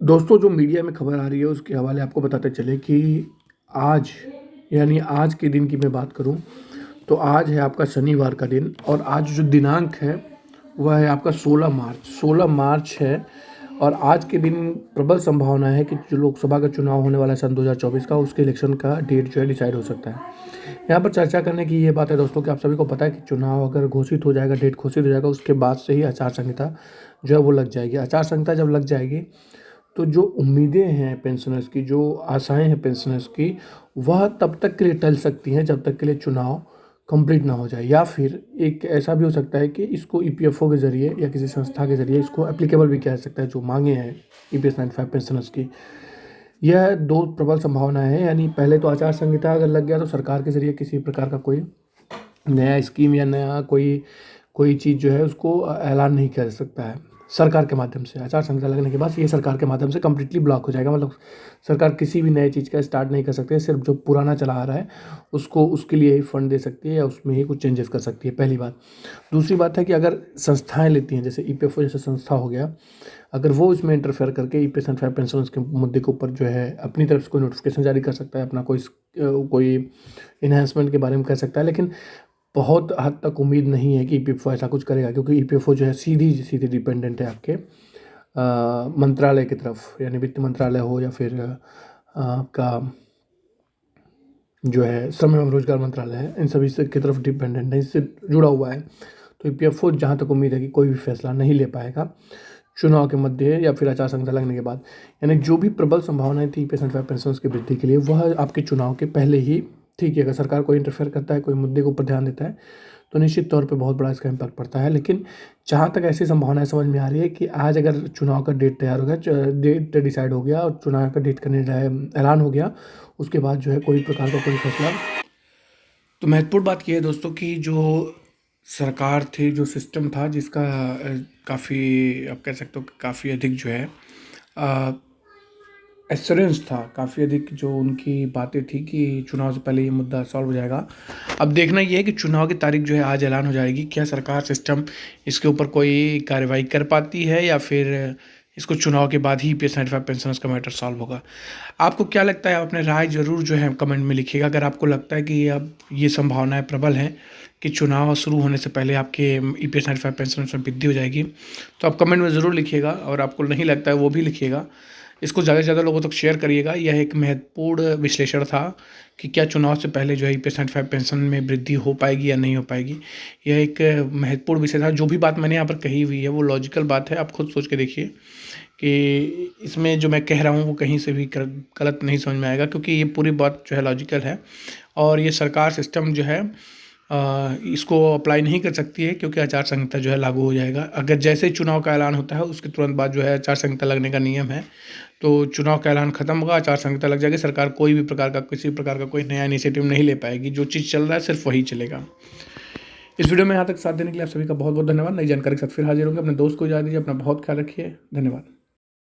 दोस्तों, जो मीडिया में खबर आ रही है उसके हवाले आपको बताते चले कि आज यानी आज के दिन की मैं बात करूं तो आज है आपका शनिवार का दिन और आज जो दिनांक है वह है आपका 16 मार्च है। और आज के दिन प्रबल संभावना है कि जो लोकसभा का चुनाव होने वाला है सन 2024 का, उसके इलेक्शन का डेट जो है डिसाइड हो सकता है। यहाँ पर चर्चा करने की ये बात है दोस्तों कि आप सभी को पता है कि चुनाव अगर घोषित हो जाएगा, डेट घोषित हो जाएगा, उसके बाद से ही आचार संहिता जो है वो लग जाएगी। आचार संहिता जब लग जाएगी तो जो उम्मीदें हैं पेंशनर्स की, जो आशाएं हैं पेंशनर्स की, वह तब तक के लिए टल सकती हैं जब तक के लिए चुनाव कंप्लीट ना हो जाए। या फिर एक ऐसा भी हो सकता है कि इसको ईपीएफओ के ज़रिए या किसी संस्था के ज़रिए इसको एप्लीकेबल भी किया जा सकता है, जो मांगे हैं ईपीएस 95 पेंशनर्स की। यह दो प्रबल संभावनाएं हैं। यानी पहले तो आचार संहिता अगर लग गया तो सरकार के ज़रिए किसी प्रकार का कोई नया स्कीम या नया कोई कोई चीज़ जो है उसको ऐलान नहीं किया जा सकता है सरकार के माध्यम से। आचार संहिता लगने के बाद ये सरकार के माध्यम से कम्प्लीटली ब्लॉक हो जाएगा। मतलब सरकार किसी भी नए चीज़ का स्टार्ट नहीं कर सकती है, सिर्फ जो पुराना चला आ रहा है उसको उसके लिए ही फंड दे सकती है या उसमें ही कुछ चेंजेस कर सकती है, पहली बात। दूसरी बात है कि अगर संस्थाएं लेती हैं, जैसे ईपीएफओ जैसे संस्था हो गया, अगर वो इसमें इंटरफेयर करके ईपीएस एंड 5 पेंशन के मुद्दे के ऊपर जो है अपनी तरफ से कोई नोटिफिकेशन जारी कर सकता है, अपना कोई इन्हेंसमेंट के बारे में कह सकता है। लेकिन बहुत हद तक उम्मीद नहीं है कि ईपीएफओ ऐसा कुछ करेगा, क्योंकि ईपीएफओ जो है सीधी सीधी डिपेंडेंट है आपके मंत्रालय की तरफ, यानी वित्त मंत्रालय हो या फिर आपका जो है श्रम एवं रोजगार मंत्रालय है, इन सभी से की तरफ डिपेंडेंट है, इससे जुड़ा हुआ है। तो ईपीएफओ जहाँ तक उम्मीद है कि कोई भी फैसला नहीं ले पाएगा चुनाव के मध्य या फिर आचार संहिता लगने के बाद। यानी जो भी प्रबल संभावनाएं थी ईपीएस एंड 5 पेंशन की वृद्धि के लिए, वह आपके चुनाव के पहले ही ठीक है। अगर सरकार कोई इंटरफेयर करता है, कोई मुद्दे के ऊपर ध्यान देता है, तो निश्चित तौर पे बहुत बड़ा इसका इम्पैक्ट पड़ता है। लेकिन जहाँ तक ऐसी संभावनाएं समझ में आ रही है कि आज अगर चुनाव का डेट तैयार हो गया, डेट डिसाइड हो गया और चुनाव का डेट का ऐलान हो गया, उसके बाद जो है कोई प्रकार का कोई फैसला। तो महत्वपूर्ण बात यह है दोस्तों कि जो सरकार थी, जो सिस्टम था जिसका काफ़ी आप कह सकते हो कि काफ़ी अधिक जो है एश्योरेंस था, काफ़ी अधिक जो उनकी बातें थी कि चुनाव से पहले ये मुद्दा सॉल्व हो जाएगा। अब देखना ये है कि चुनाव की तारीख जो है आज ऐलान हो जाएगी। क्या सरकार सिस्टम इसके ऊपर कोई कार्रवाई कर पाती है या फिर इसको चुनाव के बाद ही ईपीएस 95 पेंशनर्स का मैटर सॉल्व होगा? आपको क्या लगता है? आप अपने राय ज़रूर जो है कमेंट में लिखिएगा। अगर आपको लगता है कि अब ये संभावनाएं प्रबल हैं कि चुनाव शुरू होने से पहले आपके ईपीएस 95 पेंशनर्स में वृद्धि हो जाएगी, तो आप कमेंट में ज़रूर लिखिएगा। और आपको नहीं लगता है वो भी लिखिएगा। इसको ज़्यादा से ज़्यादा लोगों तक शेयर करिएगा। यह एक महत्वपूर्ण विश्लेषण था कि क्या चुनाव से पहले जो है ईपीएस 95 पेंशन में वृद्धि हो पाएगी या नहीं हो पाएगी। यह एक महत्वपूर्ण विषय था। जो भी बात मैंने यहाँ पर कही हुई है वो लॉजिकल बात है। आप खुद सोच के देखिए कि इसमें जो मैं कह रहा हूँ वो कहीं से भी गलत नहीं समझ में आएगा, क्योंकि ये पूरी बात जो है लॉजिकल है। और ये सरकार सिस्टम जो है इसको अप्लाई नहीं कर सकती है, क्योंकि आचार संहिता जो है लागू हो जाएगा। अगर जैसे ही चुनाव का ऐलान होता है उसके तुरंत बाद जो है आचार संहिता लगने का नियम है। तो चुनाव का ऐलान खत्म होगा, आचार संहिता लग जाएगी, सरकार कोई भी प्रकार का किसी प्रकार का कोई नया इनिशिएटिव नहीं ले पाएगी। जो चीज़ चल रहा है सिर्फ वही चलेगा। इस वीडियो में यहाँ तक साथ देने के लिए आप सभी का बहुत बहुत धन्यवाद। नई जानकारी के साथ फिर हाजिर होंगे। अपने दोस्त को इजाज़त दीजिए। अपना बहुत ख्याल रखिए। धन्यवाद।